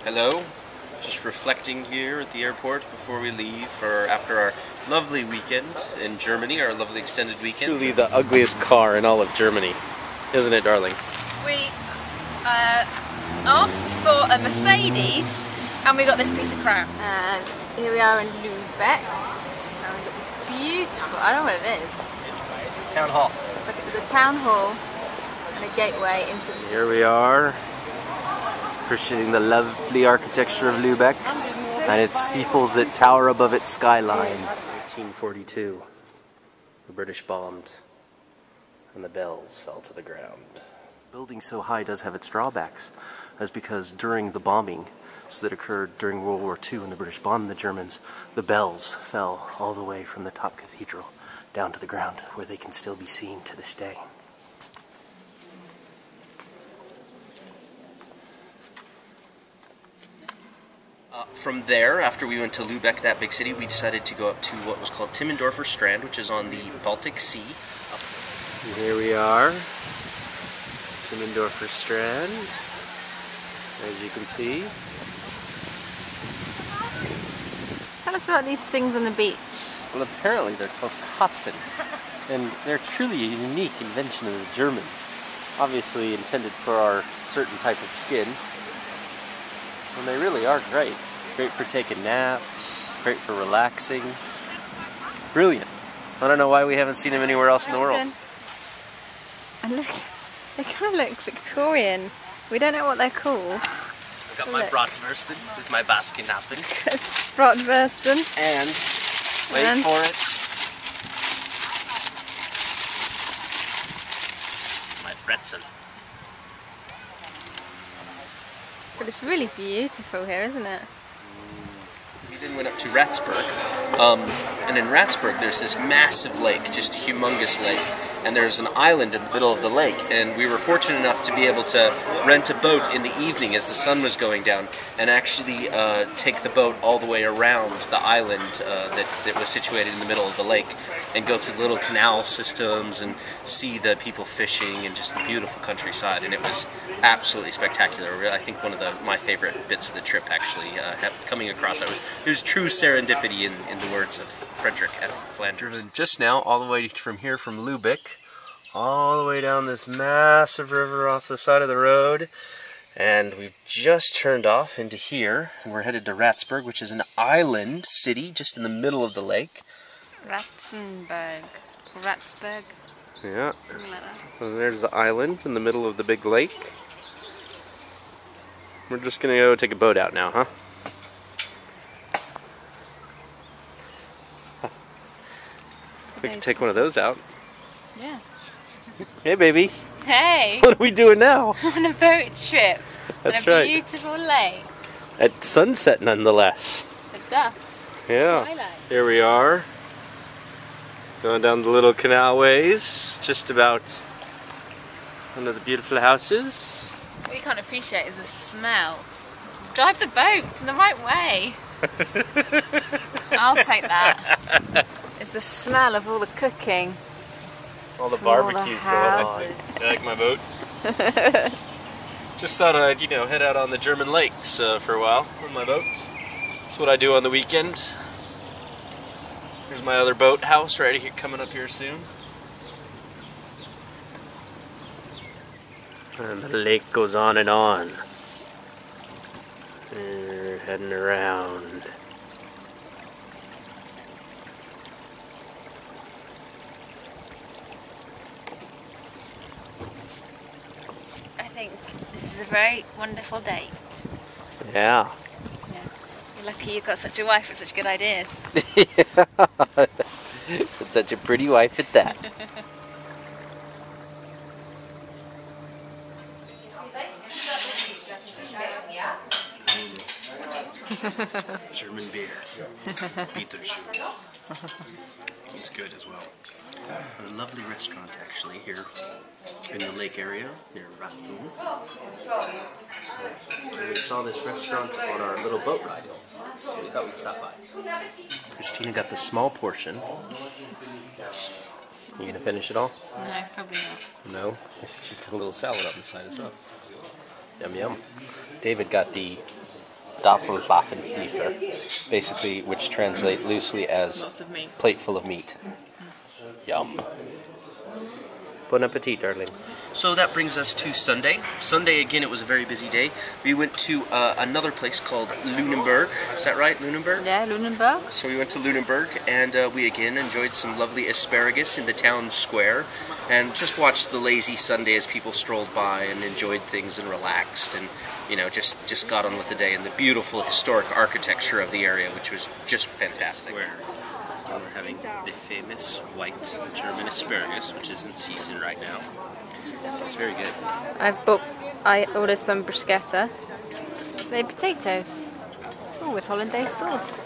Hello, just reflecting here at the airport before we leave after our lovely weekend in Germany, our lovely extended weekend. Truly the ugliest car in all of Germany, isn't it, darling? We asked for a Mercedes and we got this piece of crap. And here we are in Lübeck. And we've got this beautiful, I don't know what it is. Town hall. It's like there's a town hall and a gateway into the city. Here we are, appreciating the lovely architecture of Lübeck and its steeples that tower above its skyline. 1942, the British bombed and the bells fell to the ground. Building so high does have its drawbacks. That's because during the bombing that occurred during World War II when the British bombed the Germans, the bells fell all the way from the top cathedral down to the ground, where they can still be seen to this day. From there, after we went to Lübeck, that big city, we decided to go up to what was called Timmendorfer Strand, which is on the Baltic Sea. And here we are, Timmendorfer Strand, as you can see. Tell us about these things on the beach. Well, apparently they're called Katzen, and they're truly a unique invention of the Germans, obviously intended for our certain type of skin, and they really are great. Great for taking naps, great for relaxing. Brilliant. I don't know why we haven't seen them anywhere else in the world. And look, they kind of look Victorian. We don't know what they're called. I've got my bratwursten with my basket napkin. Bratwursten. And, wait for it, my pretzel. But it's really beautiful here, isn't it? We then went up to Ratsburg, and in Ratsburg there's this massive lake, just a humongous lake, and there's an island in the middle of the lake, and we were fortunate enough to be able to rent a boat in the evening as the sun was going down, and actually take the boat all the way around the island that was situated in the middle of the lake, and go through the little canal systems and see the people fishing and just the beautiful countryside, and it was absolutely spectacular. I think one of my favorite bits of the trip, actually, coming across. It was true serendipity in the words of Frederick F. Flanders. Just now, all the way from here, from Lübeck, all the way down this massive river off the side of the road, and we've just turned off into here, and we're headed to Ratsburg, which is an island city just in the middle of the lake. Ratsburg. Yeah. Something like that. So there's the island in the middle of the big lake. We're just gonna go take a boat out now, huh? We can take one of those out. Yeah. Hey, baby. Hey! What are we doing now? On a boat trip. That's on a right. beautiful lake. At sunset, nonetheless. At dusk. Yeah. Twilight. Here we are. Going down the little canalways, just about one of the beautiful houses. What you can't appreciate is the smell. Drive the boat in the right way. I'll take that. It's the smell of all the cooking. All the barbecues going on. You like my boat? Just thought I'd, head out on the German lakes for a while on my boat. That's what I do on the weekend. Here's my other boat house right here, coming up here soon. And the lake goes on and on. And we're heading around. I think this is a very wonderful date. Yeah. You're lucky you've got such a wife with such good ideas. Yeah. Such a pretty wife at that. German beer. Bitterschuh. It's good as well. A lovely restaurant, actually, here in the lake area near Rathun. And we saw this restaurant on our little boat ride, so we thought we'd stop by. Christina got the small portion. You gonna finish it all? No, probably not. No? She's got a little salad on the side as well. Yum yum. David got the Tafelwaffenhiefer, basically, which translate loosely as Lots of meat. plate full of meat. Yum. Bon appetit, darling. So that brings us to Sunday. Sunday, again, it was a very busy day. We went to another place called Lunenburg. Is that right, Lunenburg? Yeah, Lunenburg. So we went to Lunenburg, and we again enjoyed some lovely asparagus in the town square, and just watched the lazy Sunday as people strolled by and enjoyed things and relaxed, and you know, just got on with the day and the beautiful historic architecture of the area, which was just fantastic. We're having the famous white German asparagus, which is in season right now. It's very good. I ordered some bruschetta. They're potatoes. Oh, with hollandaise sauce.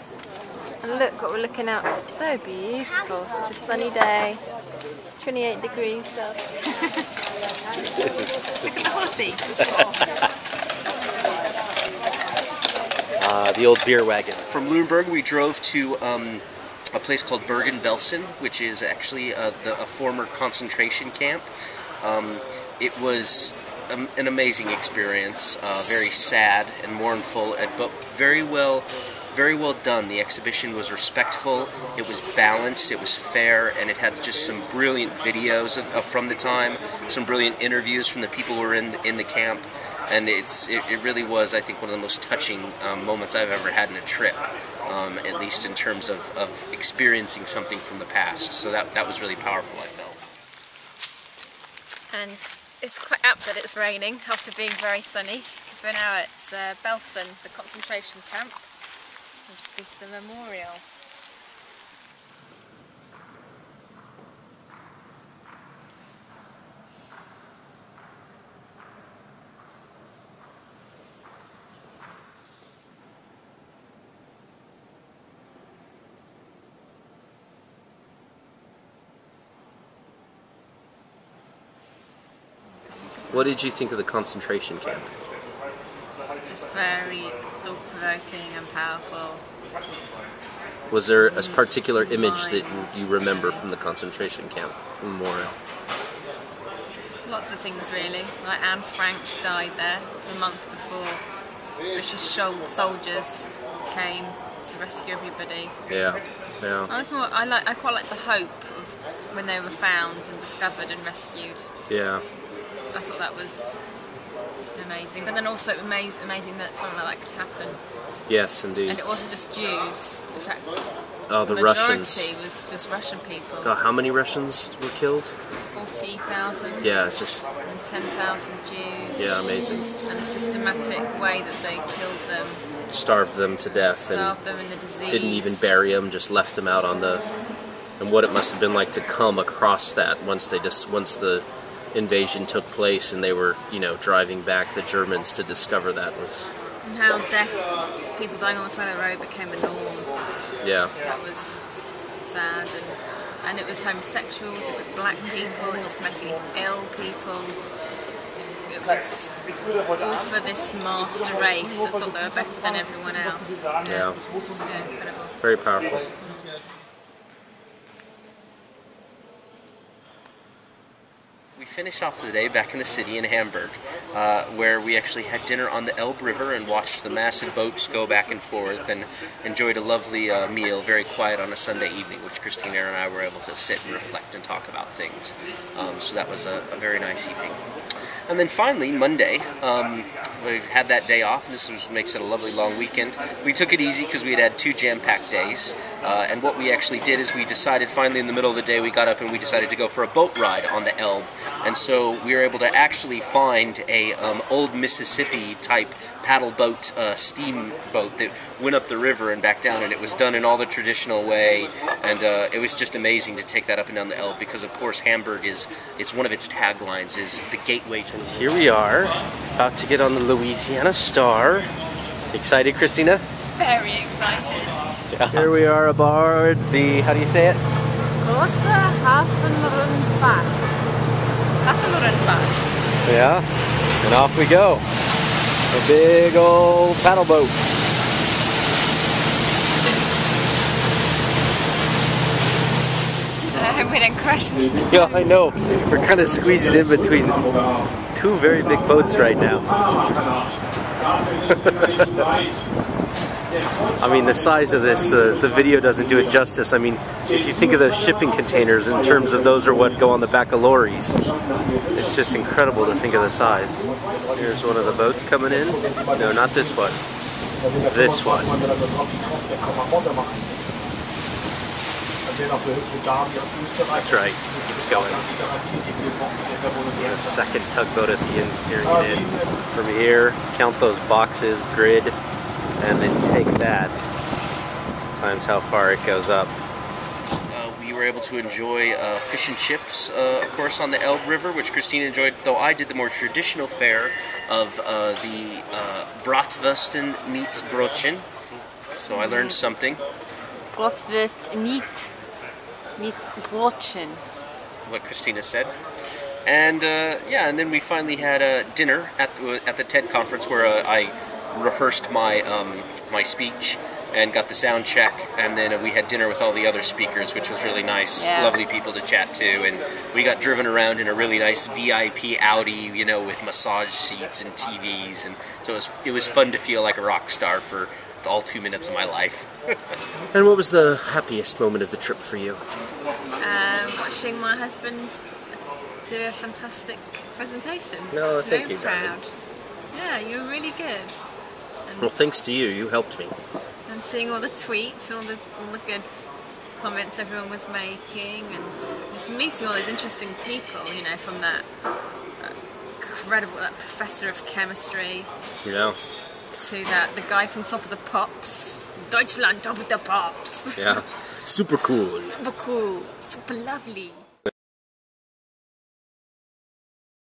And look what we're looking out. It's so beautiful. Such a sunny day. 28 degrees. So. Look at the horsey. The old beer wagon. From Lunenburg, we drove to a place called Bergen-Belsen, which is actually a former concentration camp. It was an amazing experience, very sad and mournful, but very well done. The exhibition was respectful, it was balanced, it was fair, and it had just some brilliant videos from the time, some brilliant interviews from the people who were in the camp, and it really was, I think, one of the most touching moments I've ever had in a trip. At least in terms of experiencing something from the past. So that was really powerful, I felt. And it's quite apt that it's raining after being very sunny, because we're now at Belsen, the concentration camp. We've just been to the memorial. What did you think of the concentration camp? Just very thought-provoking and powerful. Was there a particular image that you remember from the concentration camp memorial? Lots of things really. Like Anne Frank died there the month before. British soldiers came to rescue everybody. Yeah, yeah. I quite like the hope of when they were found and discovered and rescued. Yeah. I thought that was amazing. But then also amazing that something like that could happen. Yes, indeed. And it wasn't just Jews. In fact, the Russians. Russians. Was just Russian people. How many Russians were killed? 40,000. Yeah, it's just... And 10,000 Jews. Yeah, amazing. And a systematic way that they killed them. Starved them to death. Starved them in the disease. Didn't even bury them, just left them out on the... And what it must have been like to come across that once the invasion took place and they were, you know, driving back the Germans to discover that was... And how death, people dying on the side of the road became a norm. Yeah. That was sad, and it was homosexuals, it was black people, it was mentally ill people. It was all for this master race that thought they were better than everyone else. Yeah. Yeah, incredible. Very powerful. We finished off the day back in the city in Hamburg, where we actually had dinner on the Elbe River and watched the massive boats go back and forth and enjoyed a lovely meal, very quiet on a Sunday evening, which Christina and I were able to sit and reflect and talk about things. So that was a very nice evening. And then finally, Monday, we had that day off, and this makes it a lovely long weekend. We took it easy because we had 2 jam-packed days, and what we actually did is we decided finally in the middle of the day we got up and we decided to go for a boat ride on the Elbe. And so we were able to actually find a old Mississippi-type paddle boat, steamboat that went up the river and back down, and it was done in all the traditional way, and it was just amazing to take that up and down the Elbe because, of course, Hamburg it's one of its taglines is the gateway to... Here we are, about to get on the Louisiana Star. Excited, Christina? Very excited. Yeah. Here we are aboard the, how do you say it? Große Hafenrundfahrt. Hafenrundfahrt. Yeah, and off we go. A big old paddle boat. I hope we didn't crash into the Yeah, I know. We're kind of squeezing in between 2 very big boats right now. I mean, the size of this, the video doesn't do it justice. I mean, if you think of those shipping containers in terms of those are what go on the back of lorries, it's just incredible to think of the size. Here's one of the boats coming in. No, not this one. This one. That's right. Keeps going. The second tugboat at the end steering it in. From here, count those boxes, grid, and then take that times how far it goes up. We were able to enjoy fish and chips, of course, on the Elbe River, which Christine enjoyed, though I did the more traditional fare of the Bratwürsten meets Brötchen. So I learned something. Bratwurst meet Brötchen. What Christina said. And yeah, and then we finally had dinner at the TED conference where I rehearsed my my speech and got the sound check, and then we had dinner with all the other speakers, which was really nice. Yeah. Lovely people to chat to, and we got driven around in a really nice VIP Audi, you know, with massage seats and TVs, and so it was fun to feel like a rock star for all 2 minutes of my life. And what was the happiest moment of the trip for you? Watching my husband do a fantastic presentation. No, thank you, proud. darling. Yeah, you were really good. And, Well, thanks to you. You helped me. and seeing all the tweets and all the good comments everyone was making, and just meeting all those interesting people, you know, from that that professor of chemistry Yeah. to the guy from Top of the Pops. Deutschland, Top of the Pops. Yeah. Super cool. Super cool, super lovely.